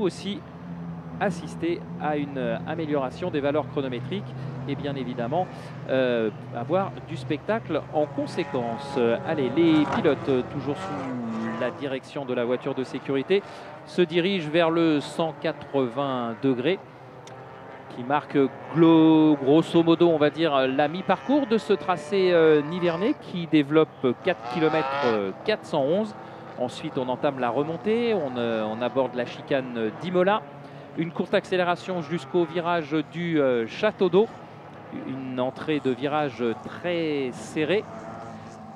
aussi assister à une amélioration des valeurs chronométriques et bien évidemment avoir du spectacle en conséquence. Allez, les pilotes, toujours sous la direction de la voiture de sécurité, se dirigent vers le 180 degrés qui marque grosso modo, on va dire, la mi-parcours de ce tracé nivernais qui développe 4 km 411. Ensuite, on entame la remontée, on aborde la chicane d'Imola. Une courte accélération jusqu'au virage du Château d'Eau. Une entrée de virage très serrée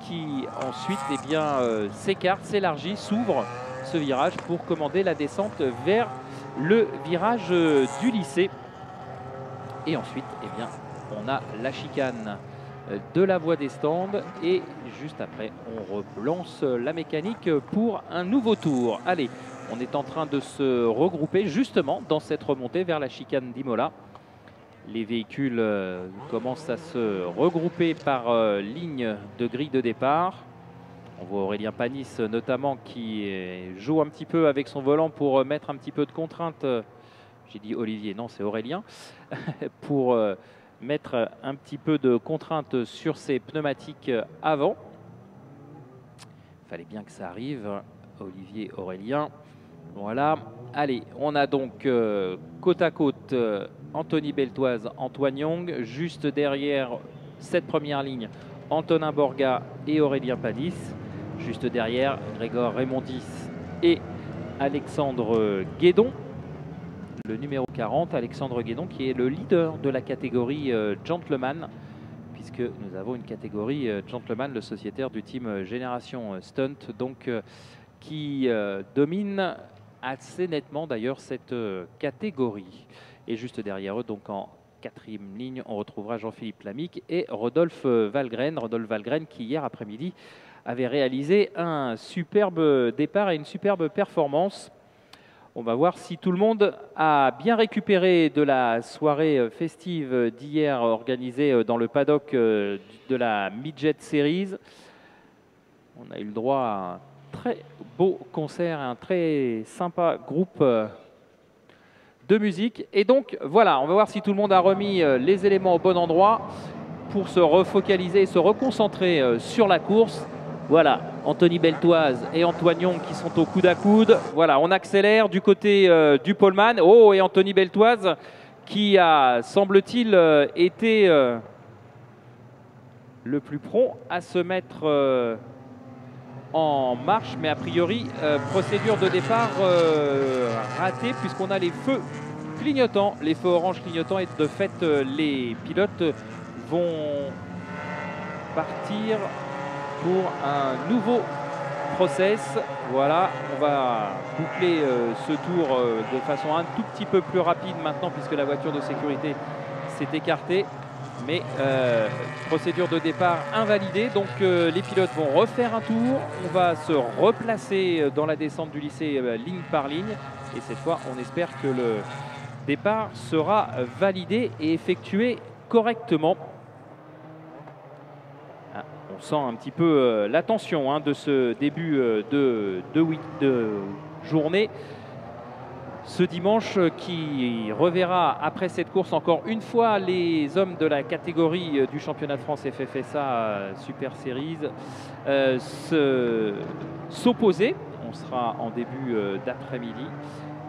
qui ensuite s'écarte, s'élargit, s'ouvre ce virage pour commander la descente vers le virage du lycée. Et ensuite, on a la chicane de la voie des stands et juste après, on relance la mécanique pour un nouveau tour. Allez, on est en train de se regrouper justement dans cette remontée vers la chicane d'Imola. Les véhicules commencent à se regrouper par ligne de grille de départ. On voit Aurélien Panis notamment qui joue un petit peu avec son volant pour mettre un petit peu de contrainte. J'ai dit Olivier, non c'est Aurélien. Pour mettre un petit peu de contrainte sur ses pneumatiques avant. Il fallait bien que ça arrive. Olivier, Aurélien. Voilà. Allez, on a donc côte à côte Anthony Beltoise, Antoine Young. Juste derrière cette première ligne, Antonin Borga et Aurélien Panis. Juste derrière, Grégor Raymondis et Alexandre Guédon. Le numéro 40, Alexandre Guédon, qui est le leader de la catégorie Gentleman, puisque nous avons une catégorie Gentleman, le sociétaire du team Génération Stunt, donc qui domine assez nettement d'ailleurs cette catégorie. Et juste derrière eux, donc en quatrième ligne, on retrouvera Jean-Philippe Lamique et Rodolphe Valgren. Rodolphe Valgren qui hier après-midi avait réalisé un superbe départ et une superbe performance. On va voir si tout le monde a bien récupéré de la soirée festive d'hier organisée dans le paddock de la Midget Series. On a eu le droit à un très beau concert, un très sympa groupe de musique. Et donc voilà, on va voir si tout le monde a remis les éléments au bon endroit pour se refocaliser et se reconcentrer sur la course. Voilà, Anthony Beltoise et Antoine Young qui sont au coude à coude. Voilà, on accélère du côté du poleman. Oh, et Anthony Beltoise qui a, semble-t-il, été le plus prompt à se mettre en marche. Mais a priori, procédure de départ ratée puisqu'on a les feux clignotants, les feux orange clignotants. Et de fait, les pilotes vont partir pour un nouveau process. Voilà, on va boucler ce tour de façon un tout petit peu plus rapide maintenant puisque la voiture de sécurité s'est écartée. Mais procédure de départ invalidée, donc les pilotes vont refaire un tour. On va se replacer dans la descente du lycée ligne par ligne. Et cette fois, on espère que le départ sera validé et effectué correctement. On sent un petit peu la tension de ce début de journée. Ce dimanche qui reverra après cette course encore une fois les hommes de la catégorie du championnat de France FFSA Super Series s'opposer. On sera en début d'après-midi.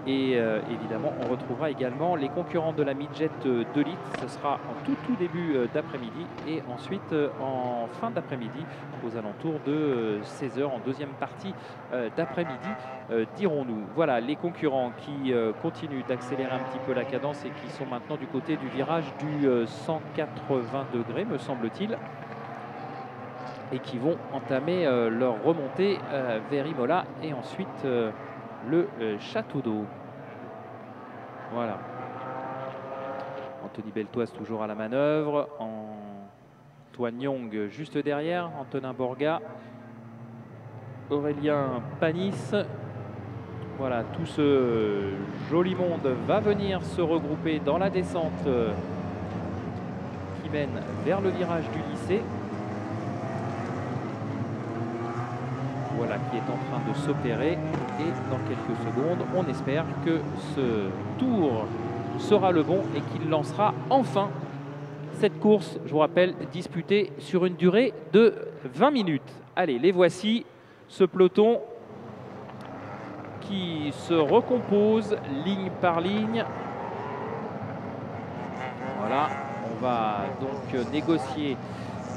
Et évidemment, on retrouvera également les concurrents de la Midget de litre. Ce sera en tout début d'après-midi et ensuite en fin d'après-midi aux alentours de 16h en deuxième partie d'après-midi, dirons-nous. Voilà les concurrents qui continuent d'accélérer un petit peu la cadence et qui sont maintenant du côté du virage du 180 degrés, me semble-t-il, et qui vont entamer leur remontée vers Imola et ensuite le Château d'Eau. Voilà. Anthony Beltoise toujours à la manœuvre. Antoine Young juste derrière. Antonin Borga. Aurélien Panis. Voilà, tout ce joli monde va venir se regrouper dans la descente qui mène vers le virage du lycée. voilà, qui est en train de s'opérer. Et dans quelques secondes, on espère que ce tour sera le bon et qu'il lancera enfin cette course, je vous rappelle, disputée sur une durée de 20 minutes. Allez, les voici, ce peloton qui se recompose ligne par ligne. Voilà, on va donc négocier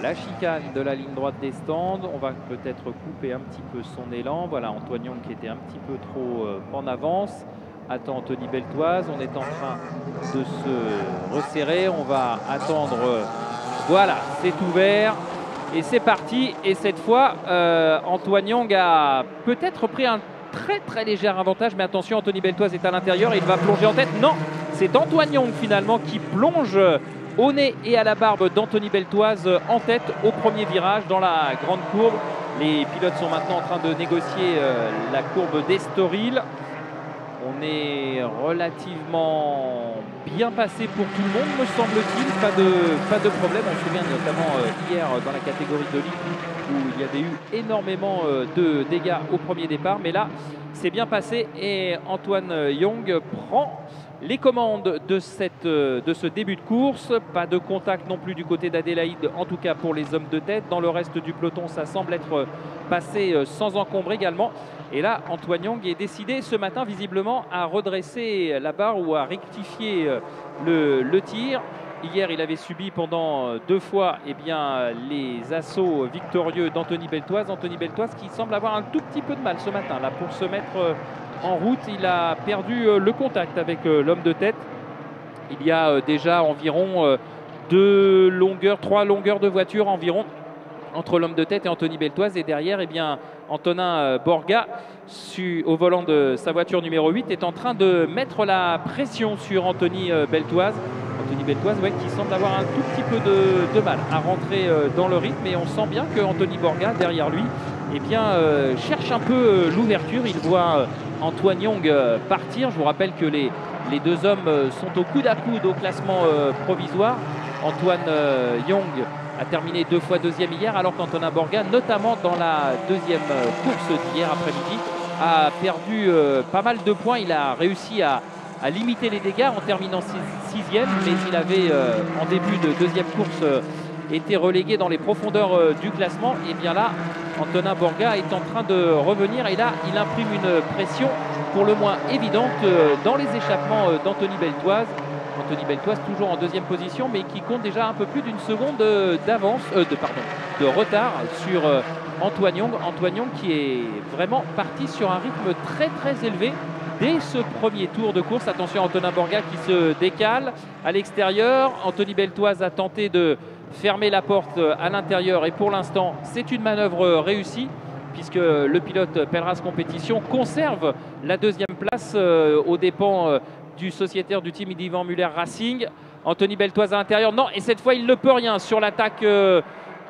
la chicane de la ligne droite des stands. On va peut-être couper un petit peu son élan. Voilà, Antoine Young qui était un petit peu trop en avance. Attend Anthony Beltoise. On est en train de se resserrer. On va attendre. Voilà, c'est ouvert. Et c'est parti. Et cette fois, Antoine Young a peut-être pris un très léger avantage. Mais attention, Anthony Beltoise est à l'intérieur. Il va plonger en tête. Non, c'est Antoine Young finalement qui plonge au nez et à la barbe d'Anthony Beltoise en tête au premier virage dans la grande courbe. Les pilotes sont maintenant en train de négocier la courbe d'Estoril. On est relativement bien passé pour tout le monde, me semble-t-il. Pas de problème. On se souvient notamment hier dans la catégorie de ligne où il y avait eu énormément de dégâts au premier départ. Mais là, c'est bien passé et Antoine Young prend les commandes de ce début de course. Pas de contact non plus du côté d'Adélaïde, en tout cas pour les hommes de tête. Dans le reste du peloton, ça semble être passé sans encombre également. Et là, Antoine Young est décidé ce matin visiblement à redresser la barre ou à rectifier le tir. Hier, il avait subi pendant 2 fois les assauts victorieux d'Anthony Beltoise. Anthony Beltoise qui semble avoir un tout petit peu de mal ce matin là, pour se mettre en route. Il a perdu le contact avec l'homme de tête. Il y a déjà environ 3 longueurs de voiture environ entre l'homme de tête et Anthony Beltoise. Et derrière, Antonin Borga, au volant de sa voiture numéro 8, est en train de mettre la pression sur Anthony Beltoise. Anthony Beltoise qui semble avoir un tout petit peu de mal à rentrer dans le rythme. Et on sent bien que Anthony Borga, derrière lui, cherche un peu l'ouverture. Il voit Antoine Young partir. Je vous rappelle que les deux hommes sont au coude à coude au classement provisoire. Antoine Young a terminé 2 fois deuxième hier, alors qu'Antonin Borga, notamment dans la deuxième course d'hier après-midi, a perdu pas mal de points. Il a réussi à limiter les dégâts en terminant 6e, mais il avait en début de deuxième course été relégué dans les profondeurs du classement. Et bien là, Antonin Borga est en train de revenir et là, il imprime une pression pour le moins évidente dans les échappements d'Anthony Beltoise. Anthony Beltoise toujours en deuxième position, mais qui compte déjà un peu plus d'une seconde d'avance, de retard sur Antoine Young. Antoine Young qui est vraiment parti sur un rythme très élevé dès ce premier tour de course. Attention à Antonin Borga qui se décale à l'extérieur. Anthony Beltoise a tenté de fermer la porte à l'intérieur et pour l'instant, c'est une manœuvre réussie puisque le pilote Pelleras Compétition conserve la deuxième place aux dépens du sociétaire du team Ivan Muller Racing. Anthony Beltoise à l'intérieur, non, et cette fois il ne peut rien sur l'attaque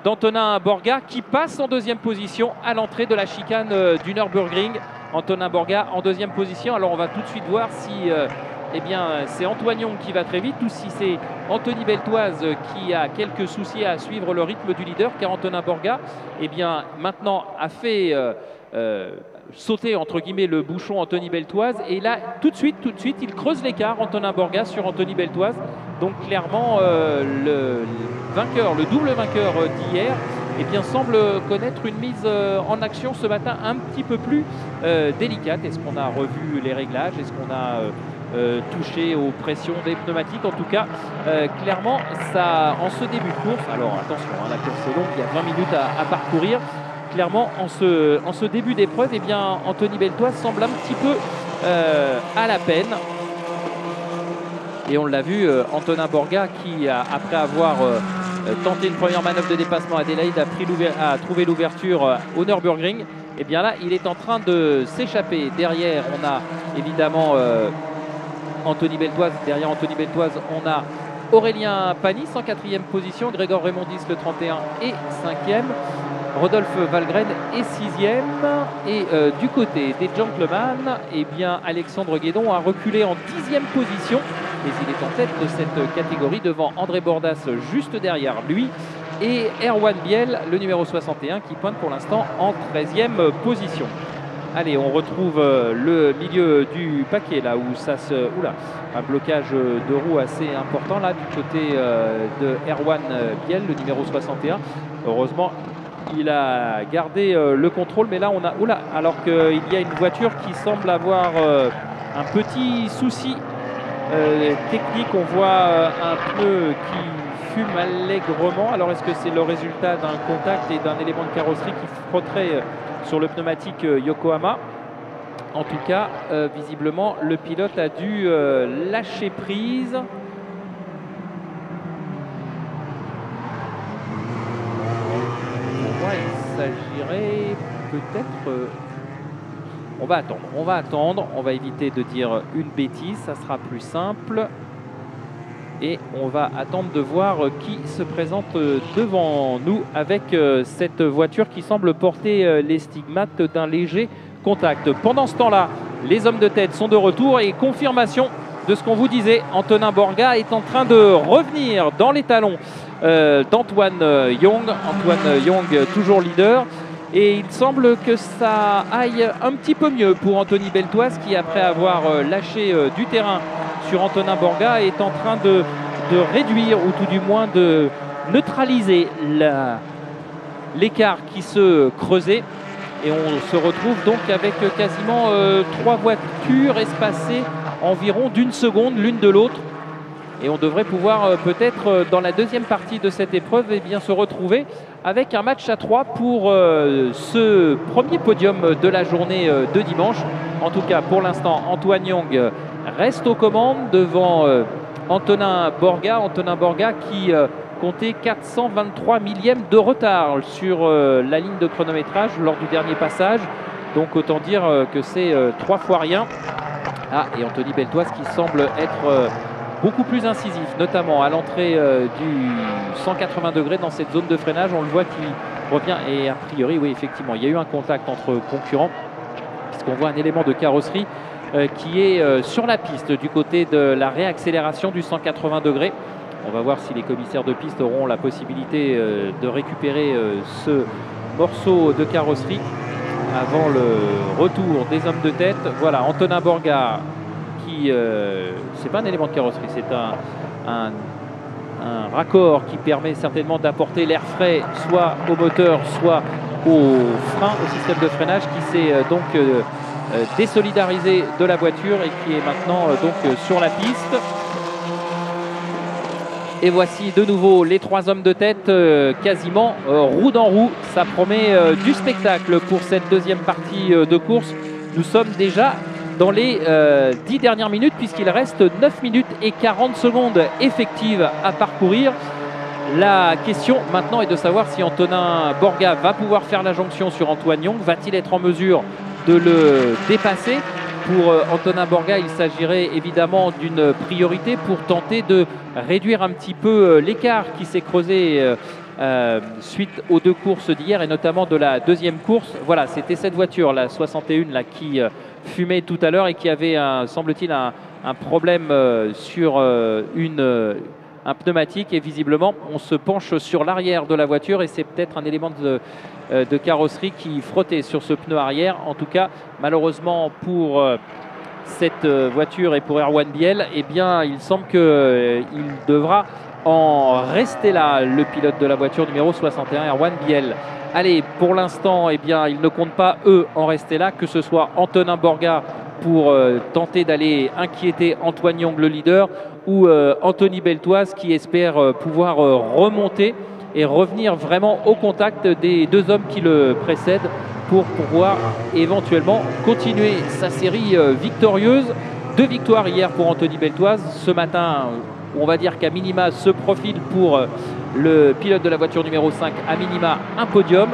d'Antonin Borga qui passe en deuxième position à l'entrée de la chicane du Nürburgring. Antonin Borga en deuxième position. Alors on va tout de suite voir si c'est Antoine Young qui va très vite ou si c'est Anthony Beltoise qui a quelques soucis à suivre le rythme du leader, car Antonin Borga maintenant a fait sauter entre guillemets le bouchon Anthony Beltoise et là tout de suite il creuse l'écart Antonin Borga sur Anthony Beltoise. Donc clairement le double vainqueur d'hier semble connaître une mise en action ce matin un petit peu plus délicate. Est-ce qu'on a revu les réglages? Est-ce qu'on a touché aux pressions des pneumatiques? En tout cas, clairement, ça, en ce début de course, alors attention, la course est longue, il y a 20 minutes à parcourir. Clairement, en ce début d'épreuve, Anthony Beltoise semble un petit peu à la peine. Et on l'a vu, Antonin Borga qui, après avoir tenté une première manœuvre de dépassement à Adélaïde, a trouvé l'ouverture au Nürburgring. Et bien là, il est en train de s'échapper. Derrière, on a évidemment Anthony Beltoise. Derrière Anthony Beltoise, on a Aurélien Panis en 4e position. Grégoire Raymondis, le 31 et 5e. Rodolphe Valgren est 6e. Et du côté des gentlemen, Alexandre Guédon a reculé en 10e position. Mais il est en tête de cette catégorie devant André Bordas juste derrière lui et Erwan Biel, le numéro 61, qui pointe pour l'instant en 13e position. Allez, on retrouve le milieu du paquet, là où ça se... Oula, un blocage de roue assez important, là, du côté de Erwan Biel, le numéro 61. Heureusement, il a gardé le contrôle, mais là, on a... Oula, alors qu'il y a une voiture qui semble avoir un petit souci technique. On voit un pneu qui fume allègrement. Alors, est-ce que c'est le résultat d'un contact et d'un élément de carrosserie qui frotterait sur le pneumatique Yokohama? En tout cas, visiblement, le pilote a dû lâcher prise. Pour moi, il s'agirait peut-être... on va attendre, on va éviter de dire une bêtise, ça sera plus simple. Et on va attendre de voir qui se présente devant nous avec cette voiture qui semble porter les stigmates d'un léger contact. Pendant ce temps-là, les hommes de tête sont de retour et confirmation de ce qu'on vous disait. Antonin Borga est en train de revenir dans les talons d'Antoine Young. Antoine Young toujours leader. Et il semble que ça aille un petit peu mieux pour Anthony Beltoise qui, après avoir lâché du terrain sur Antonin Borga, est en train de réduire ou tout du moins de neutraliser l'écart qui se creusait. Et on se retrouve donc avec quasiment 3 voitures espacées environ d'1 seconde l'une de l'autre. Et on devrait pouvoir peut-être dans la deuxième partie de cette épreuve eh bien, se retrouver avec un match à 3 pour ce premier podium de la journée de dimanche. En tout cas, pour l'instant, Antoine Young reste aux commandes devant Antonin Borga qui comptait 423 millièmes de retard sur la ligne de chronométrage lors du dernier passage. Donc autant dire que c'est 3 fois rien. Ah, et Anthony Beltoise qui semble être beaucoup plus incisif, notamment à l'entrée du 180 degrés dans cette zone de freinage. On le voit qu'il revient et a priori, oui, effectivement, il y a eu un contact entre concurrents puisqu'on voit un élément de carrosserie qui est sur la piste du côté de la réaccélération du 180 degrés. On va voir si les commissaires de piste auront la possibilité de récupérer ce morceau de carrosserie avant le retour des hommes de tête. Voilà, Antonin Borga qui, c'est pas un élément de carrosserie, c'est un raccord qui permet certainement d'apporter l'air frais soit au moteur, soit au frein, au système de freinage qui s'est donc désolidarisé de la voiture et qui est maintenant donc sur la piste. Et voici de nouveau les 3 hommes de tête quasiment roue dans roue. Ça promet du spectacle pour cette deuxième partie de course. Nous sommes déjà dans les 10 dernières minutes puisqu'il reste 9 minutes et 40 secondes effectives à parcourir. La question maintenant est de savoir si Antonin Borga va pouvoir faire la jonction sur Antoine Young. Va-t-il être en mesure de le dépasser? Pour Antonin Borga, il s'agirait évidemment d'une priorité pour tenter de réduire un petit peu l'écart qui s'est creusé suite aux 2 courses d'hier et notamment de la deuxième course. Voilà, c'était cette voiture, la 61, là, qui fumait tout à l'heure et qui avait, semble-t-il, un problème sur un pneumatique. Et visiblement, on se penche sur l'arrière de la voiture et c'est peut-être un élément de carrosserie qui frottait sur ce pneu arrière. En tout cas, malheureusement pour cette voiture et pour Erwan Biel, eh bien, il semble qu'il devra en rester là, le pilote de la voiture numéro 61, Erwan Biel. Allez, pour l'instant, eh bien, ils ne comptent pas, eux, en rester là, que ce soit Antonin Borga pour tenter d'aller inquiéter Antoine Young, le leader, ou Anthony Beltoise qui espère pouvoir remonter et revenir vraiment au contact des 2 hommes qui le précèdent pour pouvoir éventuellement continuer sa série victorieuse. 2 victoires hier pour Anthony Beltoise. Ce matin, on va dire qu'à minima se profile pour le pilote de la voiture numéro 5, à minima un podium.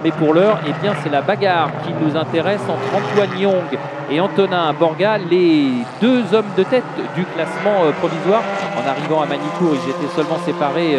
Mais pour l'heure, eh bien, c'est la bagarre qui nous intéresse entre Antoine Young et Antonin Borga, les 2 hommes de tête du classement provisoire. En arrivant à Magny-Cours, ils étaient seulement séparés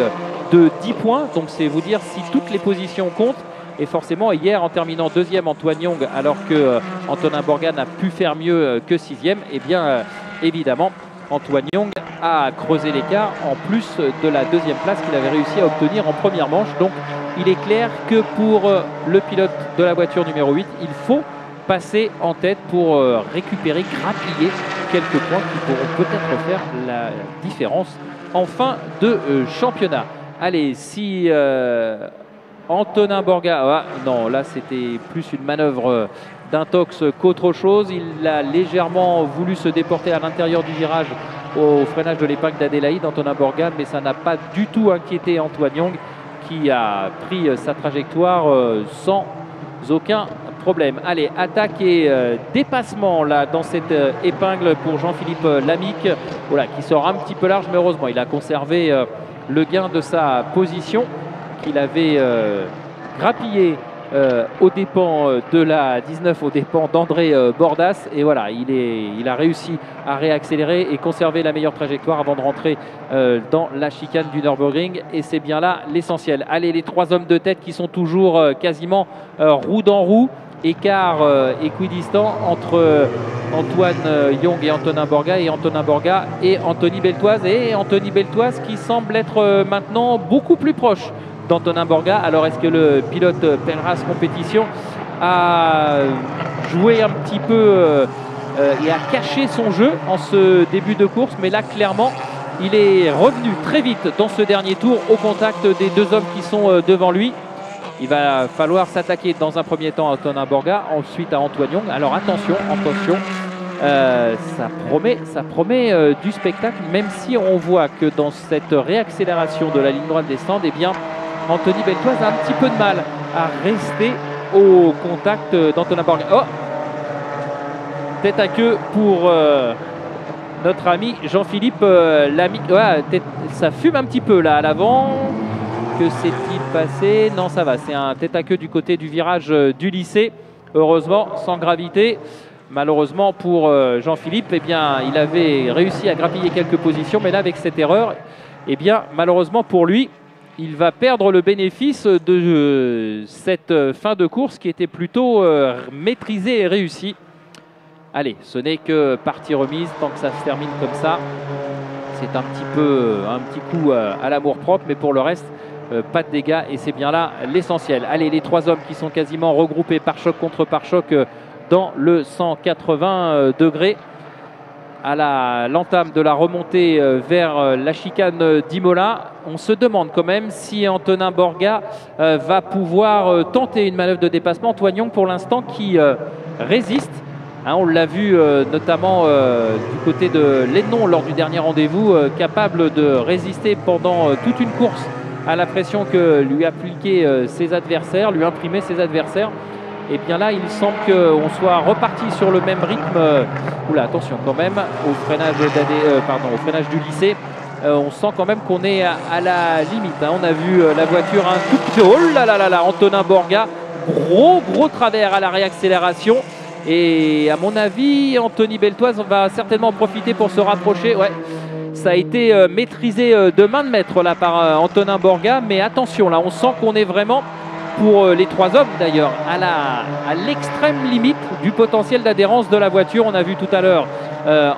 de 10 points. Donc c'est vous dire si toutes les positions comptent. Et forcément, hier, en terminant 2e, Antoine Young, alors que Antonin Borga n'a pu faire mieux que 6e, eh bien, évidemment, Antoine Young a creusé l'écart en plus de la deuxième place qu'il avait réussi à obtenir en première manche. Donc il est clair que pour le pilote de la voiture numéro 8, il faut passer en tête pour récupérer, grappiller quelques points qui pourront peut-être faire la différence en fin de championnat. Allez, si Antonin Borga, non, là c'était plus une manœuvre d'intox qu'autre chose. Il a légèrement voulu se déporter à l'intérieur du virage au freinage de l'épingle d'Adélaïde, Antonin Borga, mais ça n'a pas du tout inquiété Antoine Young qui a pris sa trajectoire sans aucun problème. Allez, attaque et dépassement là dans cette épingle pour Jean-Philippe Lamique, voilà, qui sort un petit peu large, mais heureusement il a conservé le gain de sa position qu'il avait grappillé aux dépens de la 19, aux dépens d'André Bordas, et voilà, il a réussi à réaccélérer et conserver la meilleure trajectoire avant de rentrer dans la chicane du Nürburgring, et c'est bien là l'essentiel. Allez, les trois hommes de tête qui sont toujours quasiment roue dans roue, écart équidistant entre Antoine Young et Antonin Borga, et Antonin Borga et Anthony Beltoise, et Anthony Beltoise qui semble être maintenant beaucoup plus proche d'Antonin Borga. Alors est-ce que le pilote Pelleras Compétition a joué un petit peu et a caché son jeu en ce début de course, mais là clairement il est revenu très vite dans ce dernier tour au contact des deux hommes qui sont devant lui. Il va falloir s'attaquer dans un premier temps à Antonin Borga, ensuite à Antoine Young. Alors attention, ça promet du spectacle, même si on voit que dans cette réaccélération de la ligne droite des stands, eh bien, Anthony Beltoise a un petit peu de mal à rester au contact d'Antonin Borga. Oh, tête à queue pour notre ami Jean-Philippe Lamique. Ça fume un petit peu là à l'avant. Que s'est-il passé? Non, ça va, c'est un tête à queue du côté du virage du lycée. Heureusement, sans gravité. Malheureusement pour Jean-Philippe, eh bien, il avait réussi à grappiller quelques positions, mais là, avec cette erreur, eh bien, malheureusement pour lui, il va perdre le bénéfice de cette fin de course qui était plutôt maîtrisée et réussie. Allez, ce n'est que partie remise tant que ça se termine comme ça. C'est un petit coup à l'amour-propre, mais pour le reste, pas de dégâts, et c'est bien là l'essentiel. Allez, les trois hommes qui sont quasiment regroupés par choc contre pare-choc dans le 180 degrés à l'entame de la remontée vers la chicane d'Imola. On se demande quand même si Antonin Borga va pouvoir tenter une manœuvre de dépassement. Antoine Young pour l'instant qui résiste. On l'a vu notamment du côté de Lennon lors du dernier rendez-vous, capable de résister pendant toute une course à la pression que lui appliquaient ses adversaires, lui imprimaient ses adversaires. Et bien là, il semble qu'on soit reparti sur le même rythme. Oula, attention quand même au freinage freinage du lycée. On sent quand même qu'on est à la limite. On a vu la voiture un tout petit peu. Oh là là là là, Antonin Borga, gros travers à la réaccélération. Et à mon avis, Anthony Beltoise va certainement en profiter pour se rapprocher. Ouais. Ça a été maîtrisé de main de maître là par Antonin Borga, mais attention, là on sent qu'on est vraiment, pour les trois hommes d'ailleurs, à l'extrême limite du potentiel d'adhérence de la voiture. On a vu tout à l'heure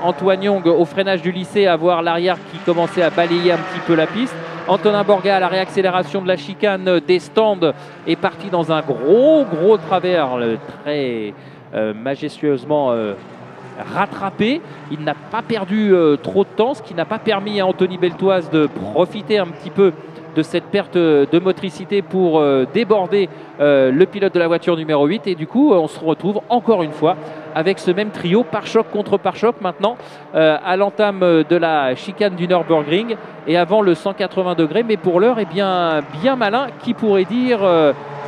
Antoine Young au freinage du lycée avoir l'arrière qui commençait à balayer un petit peu la piste. Antonin Borga à la réaccélération de la chicane des stands est parti dans un gros travers très majestueusement rattrapé. Il n'a pas perdu trop de temps, ce qui n'a pas permis à Anthony Beltoise de profiter un petit peu de cette perte de motricité pour déborder le pilote de la voiture numéro 8. Et du coup, on se retrouve encore une fois avec ce même trio, pare-choc contre pare-choc maintenant, à l'entame de la chicane du Nürburgring et avant le 180 degrés. Mais pour l'heure, eh bien malin, qui pourrait dire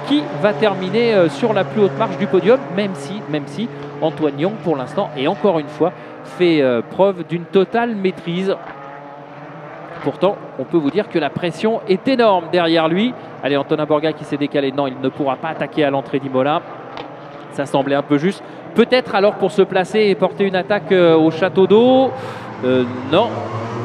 qui va terminer sur la plus haute marche du podium, même si Antoine Young, pour l'instant, et encore une fois, fait preuve d'une totale maîtrise. Pourtant, on peut vous dire que la pression est énorme derrière lui. Allez, Antonin Borga qui s'est décalé. Non, il ne pourra pas attaquer à l'entrée d'Imola. Ça semblait un peu juste. Peut-être alors pour se placer et porter une attaque au château d'eau. Non.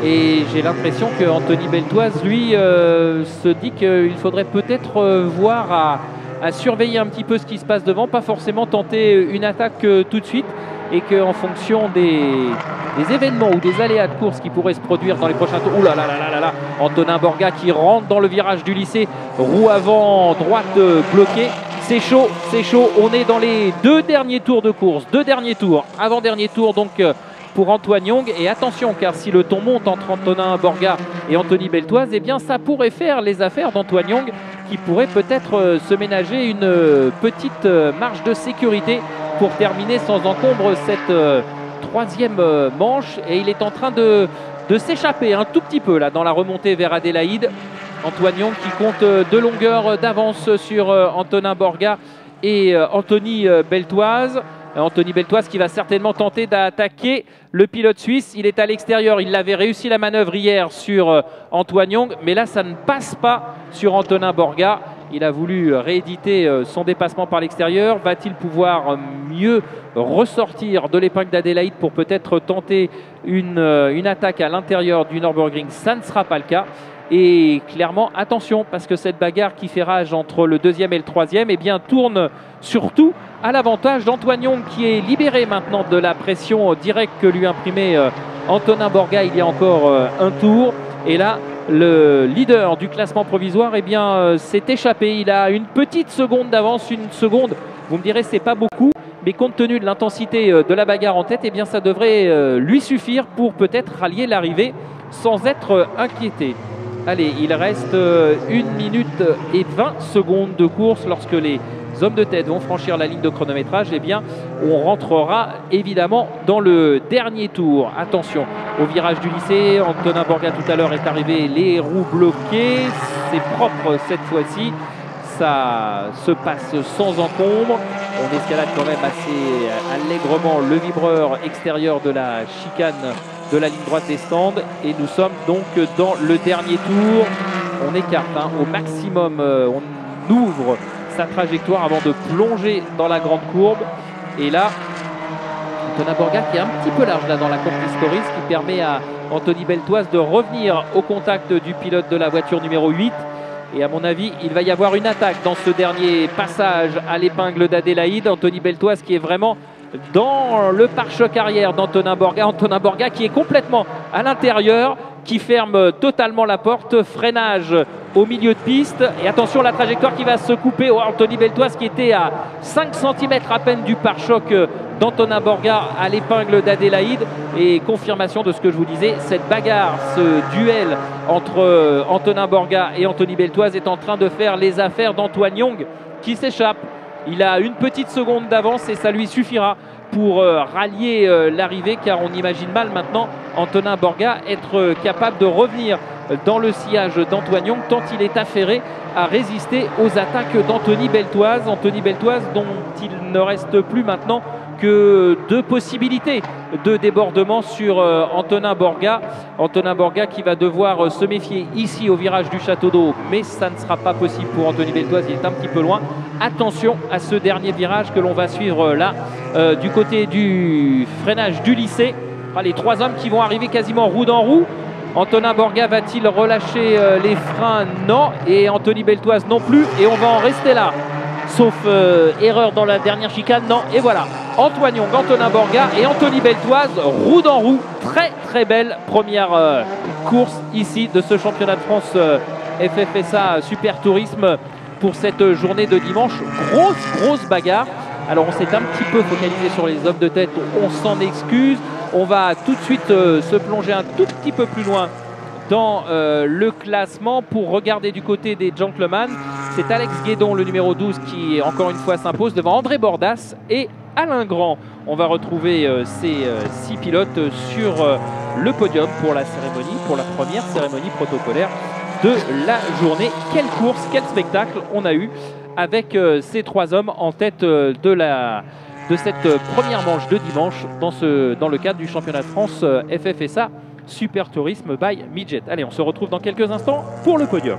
Et j'ai l'impression que Anthony Beltoise, lui, se dit qu'il faudrait peut-être voir à surveiller un petit peu ce qui se passe devant. Pas forcément tenter une attaque tout de suite. Et qu'en fonction des événements ou des aléas de course qui pourraient se produire dans les prochains tours. Ouh là là là là là là, Antonin Borga qui rentre dans le virage du lycée, roue avant droite bloquée. C'est chaud, c'est chaud. On est dans les deux derniers tours de course, deux derniers tours, avant-dernier tour donc pour Antoine Young. Et attention, car si le ton monte entre Antonin Borga et Anthony Beltoise, eh bien ça pourrait faire les affaires d'Antoine Young, qui pourrait peut-être se ménager une petite marge de sécurité pour terminer sans encombre cette troisième manche. Et il est en train de s'échapper un tout petit peu là dans la remontée vers Adélaïde. Antoine Young qui compte 2 longueurs d'avance sur Antonin Borga et Anthony Beltoise. Anthony Beltoise qui va certainement tenter d'attaquer le pilote suisse. Il est à l'extérieur, il avait réussi la manœuvre hier sur Antoine Young, mais là ça ne passe pas sur Antonin Borga. Il a voulu rééditer son dépassement par l'extérieur. Va-t-il pouvoir mieux ressortir de l'épingle d'Adélaïde pour peut-être tenter une attaque à l'intérieur du Nürburgring? Ça ne sera pas le cas. Et clairement, attention, parce que cette bagarre qui fait rage entre le deuxième et le troisième, eh bien, tourne surtout à l'avantage d'Antoine Young, qui est libéré maintenant de la pression directe que lui imprimait Antonin Borga il y a encore un tour. Et là, le leader du classement provisoire eh bien, s'est échappé. Il a une petite seconde d'avance, une seconde. Vous me direz, c'est pas beaucoup, mais compte tenu de l'intensité de la bagarre en tête, eh bien, ça devrait lui suffire pour peut-être rallier l'arrivée sans être inquiété. Allez, il reste 1 minute et 20 secondes de course. Lorsque les hommes de tête vont franchir la ligne de chronométrage, eh bien, on rentrera évidemment dans le dernier tour. Attention au virage du lycée. Antonin Borga tout à l'heure est arrivé, les roues bloquées. C'est propre cette fois-ci. Ça se passe sans encombre. On escalade quand même assez allègrement le vibreur extérieur de la chicane de la ligne droite des stands. Et nous sommes donc dans le dernier tour. On écarte au maximum, on ouvre sa trajectoire avant de plonger dans la grande courbe. Et là, Antonin Borga qui est un petit peu large là dans la courbe historique, ce qui permet à Anthony Beltoise de revenir au contact du pilote de la voiture numéro 8. Et à mon avis, il va y avoir une attaque dans ce dernier passage à l'épingle d'Adélaïde. Anthony Beltoise qui est vraiment dans le pare-choc arrière d'Antonin Borga. Antonin Borga qui est complètement à l'intérieur, qui ferme totalement la porte. Freinage au milieu de piste. Et attention, la trajectoire qui va se couper. Oh, Anthony Beltoise qui était à 5 cm à peine du pare-choc d'Antonin Borga à l'épingle d'Adélaïde. Et confirmation de ce que je vous disais, cette bagarre, ce duel entre Antonin Borga et Anthony Beltoise est en train de faire les affaires d'Antoine Young qui s'échappe. Il a une petite seconde d'avance et ça lui suffira pour rallier l'arrivée, car on imagine mal maintenant Antonin Borga être capable de revenir dans le sillage d'Antoine Young, tant il est affairé à résister aux attaques d'Anthony Beltoise. Anthony Beltoise dont il ne reste plus maintenant que 2 possibilités de débordement sur Antonin Borga. Antonin Borga qui va devoir se méfier ici au virage du Château d'Eau, mais ça ne sera pas possible pour Anthony Beltoise, il est un petit peu loin. Attention à ce dernier virage que l'on va suivre là, du côté du freinage du lycée. Les 3 hommes qui vont arriver quasiment roue dans roue. Antonin Borga va-t-il relâcher les freins? Non. Et Anthony Beltoise non plus. Et on va en rester là. Sauf erreur dans la dernière chicane. Non. Et voilà. Antoine Young, Antonin Borga et Anthony Beltoise, roue dans roue. Très très belle première course ici de ce championnat de France FFSA Super Tourisme pour cette journée de dimanche. Grosse bagarre. Alors on s'est un petit peu focalisé sur les hommes de tête, on s'en excuse. On va tout de suite se plonger un tout petit peu plus loin dans le classement pour regarder du côté des gentlemen. C'est Alex Guédon, le numéro 12, qui encore une fois s'impose devant André Bordas et Alain Grand. On va retrouver ces 6 pilotes sur le podium pour la cérémonie, pour la première cérémonie protocolaire de la journée. Quelle course, quel spectacle on a eu avec ces 3 hommes en tête de cette première manche de dimanche dans le cadre du championnat de France FFSA Super Tourisme by Midjet. Allez, on se retrouve dans quelques instants pour le podium.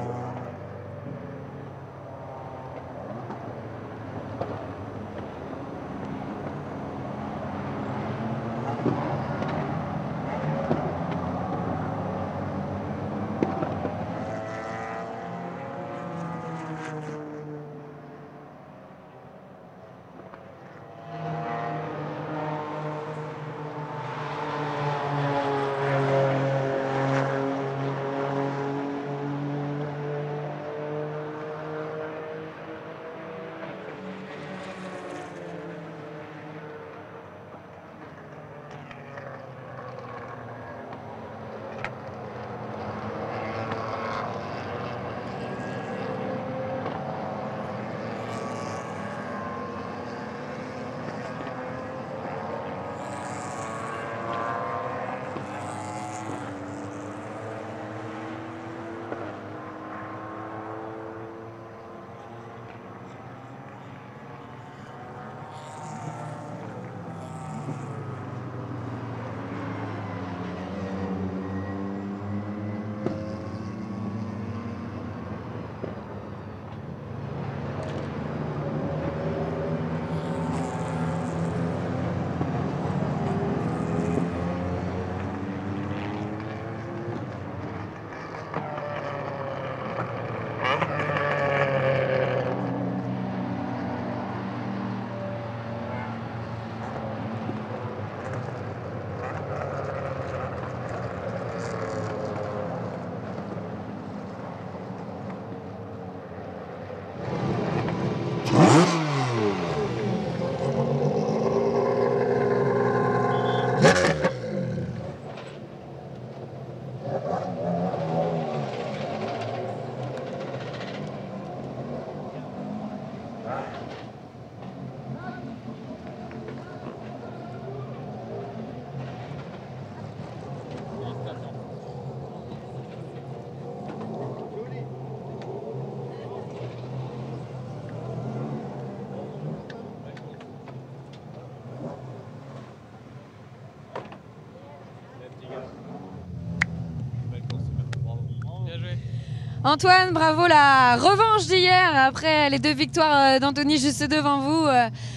Antoine, bravo, la revanche d'hier après les 2 victoires d'Anthony juste devant vous.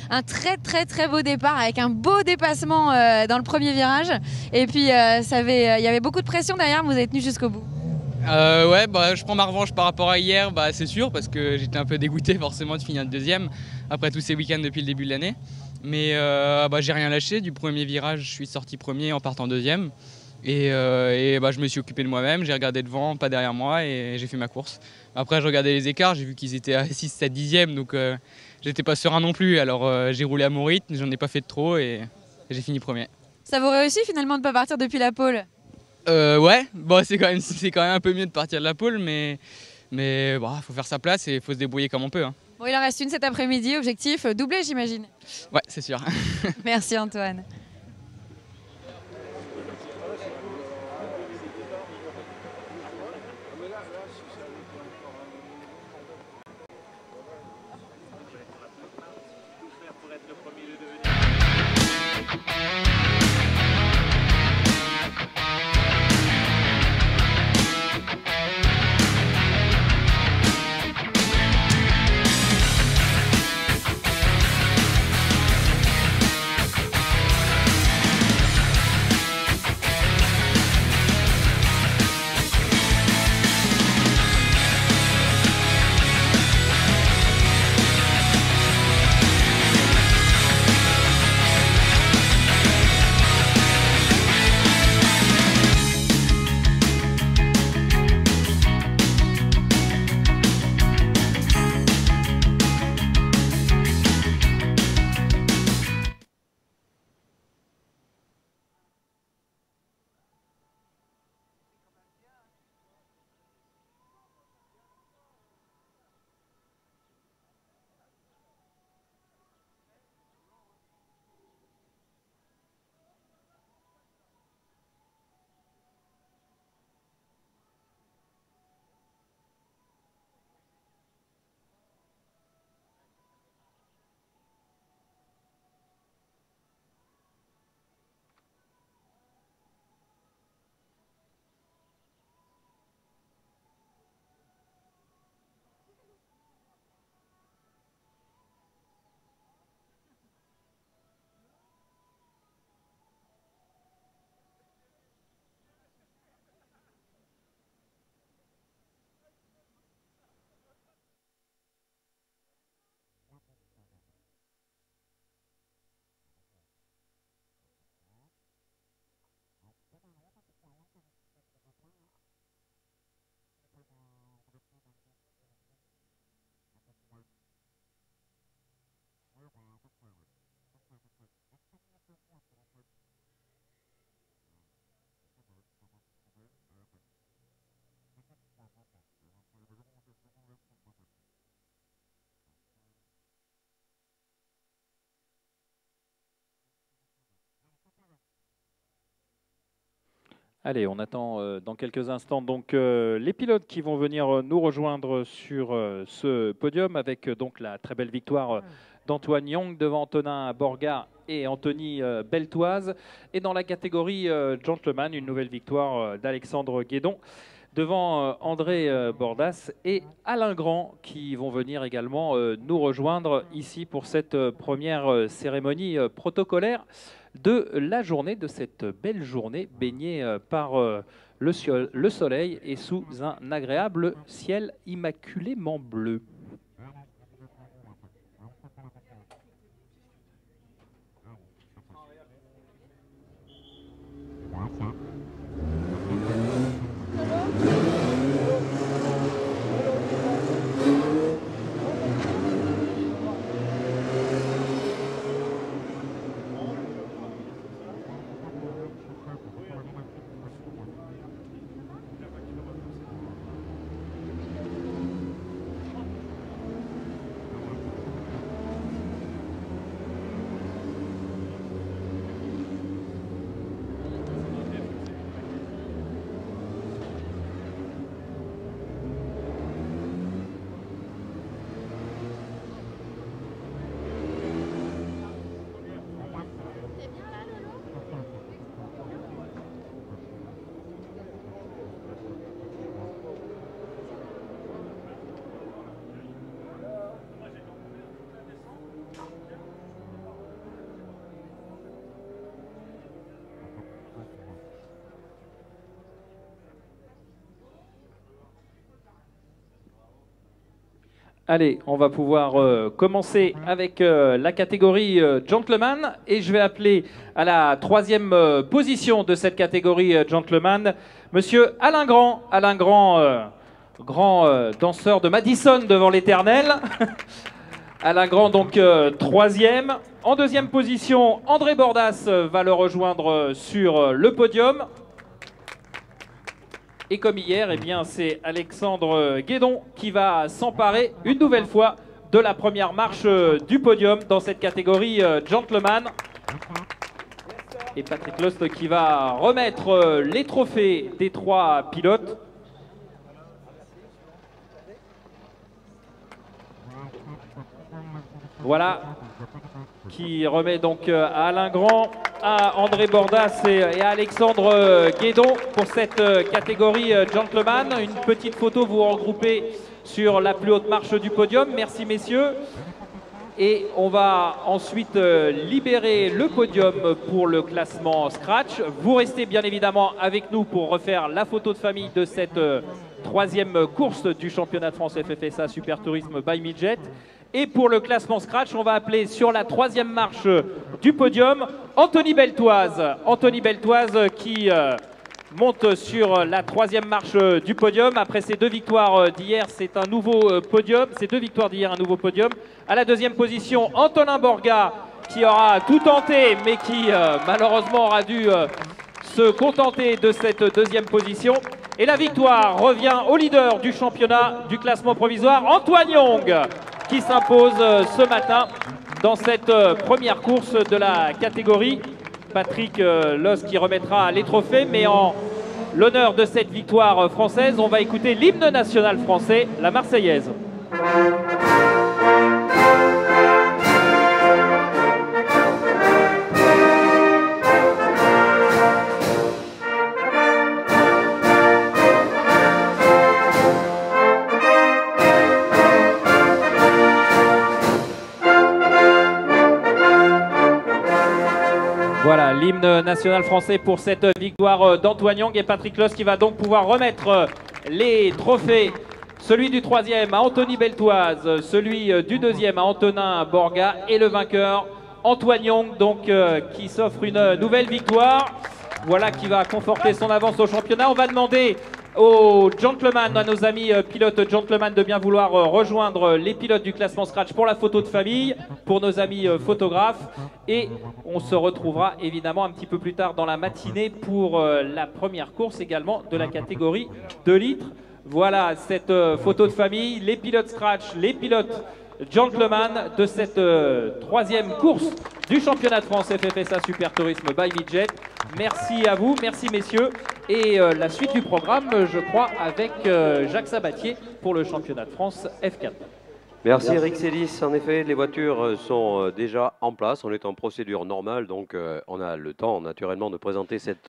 Un très beau départ avec un beau dépassement dans le premier virage. Et puis il y avait beaucoup de pression derrière, mais vous avez tenu jusqu'au bout. Ouais, bah, je prends ma revanche par rapport à hier, bah, c'est sûr, parce que j'étais un peu dégoûté forcément de finir deuxième après tous ces week-ends depuis le début de l'année. Mais bah, j'ai rien lâché. Du premier virage, je suis sorti premier en partant deuxième. Et bah, je me suis occupé de moi-même, j'ai regardé devant, pas derrière moi, et j'ai fait ma course. Après, je regardais les écarts, j'ai vu qu'ils étaient à 6-7 dixièmes, donc j'étais pas serein non plus. Alors j'ai roulé à mon rythme, j'en ai pas fait de trop, et j'ai fini premier. Ça vous réussit finalement de ne pas partir depuis la pole? Ouais, bon, c'est quand même un peu mieux de partir de la pole, mais bah, faut faire sa place et il faut se débrouiller comme on peut. Hein. Bon, il en reste une cet après-midi, objectif doublé j'imagine. Ouais, c'est sûr. Merci Antoine. Allez, on attend dans quelques instants donc les pilotes qui vont venir nous rejoindre sur ce podium avec donc la très belle victoire d'Antoine Young devant Antonin Borgard et Anthony Beltoise. Et dans la catégorie gentleman, une nouvelle victoire d'Alexandre Guédon devant André Bordas et Alain Grand qui vont venir également nous rejoindre ici pour cette première cérémonie protocolaire de la journée, de cette belle journée baignée par le soleil et sous un agréable ciel immaculément bleu. Allez, on va pouvoir commencer avec la catégorie Gentleman et je vais appeler à la 3e position de cette catégorie Gentleman, Monsieur Alain Grand. Alain Grand, grand danseur de Madison devant l'Éternel. Alain Grand donc 3e. En 2e position, André Bordas va le rejoindre sur le podium. Et comme hier, eh bien, c'est Alexandre Guédon qui va s'emparer une nouvelle fois de la première marche du podium dans cette catégorie Gentleman. Et Patrick Lost qui va remettre les trophées des 3 pilotes. Voilà, qui remet donc à Alain Grand, à André Bordas et à Alexandre Guédon pour cette catégorie Gentleman. Une petite photo, vous regroupez sur la plus haute marche du podium. Merci messieurs. Et on va ensuite libérer le podium pour le classement Scratch. Vous restez bien évidemment avec nous pour refaire la photo de famille de cette 3e course du championnat de France FFSA Super Tourisme by Midjet. Et pour le classement Scratch, on va appeler sur la 3e marche du podium Anthony Beltoise. Anthony Beltoise qui monte sur la 3e marche du podium. Après ses 2 victoires d'hier, c'est un nouveau podium. Ces 2 victoires d'hier, un nouveau podium. À la 2e position, Antonin Borga qui aura tout tenté, mais qui malheureusement aura dû se contenter de cette 2e position. Et la victoire revient au leader du championnat du classement provisoire, Antoine Young, qui s'impose ce matin dans cette première course de la catégorie. Patrick Lost qui remettra les trophées, mais en l'honneur de cette victoire française, on va écouter l'hymne national français, la Marseillaise. Voilà, l'hymne national français pour cette victoire d'Antoine Young et Patrick Lost qui va donc pouvoir remettre les trophées. Celui du 3e à Anthony Beltoise, celui du 2e à Antonin Borga et le vainqueur Antoine Young donc, qui s'offre une nouvelle victoire. Voilà qui va conforter son avance au championnat. On va demander aux gentlemen, à nos amis pilotes gentlemen de bien vouloir rejoindre les pilotes du classement Scratch pour la photo de famille, pour nos amis photographes. Et on se retrouvera évidemment un petit peu plus tard dans la matinée pour la première course également de la catégorie 2 litres. Voilà cette photo de famille, les pilotes Scratch, les pilotes gentlemen de cette 3e course du championnat de France FFSA Super Tourisme by Midjet. Merci à vous, merci messieurs. Et la suite du programme, je crois, avec Jacques Sabatier pour le championnat de France F4. Merci Eric Célis. En effet, les voitures sont déjà en place. On est en procédure normale, donc on a le temps naturellement de présenter cette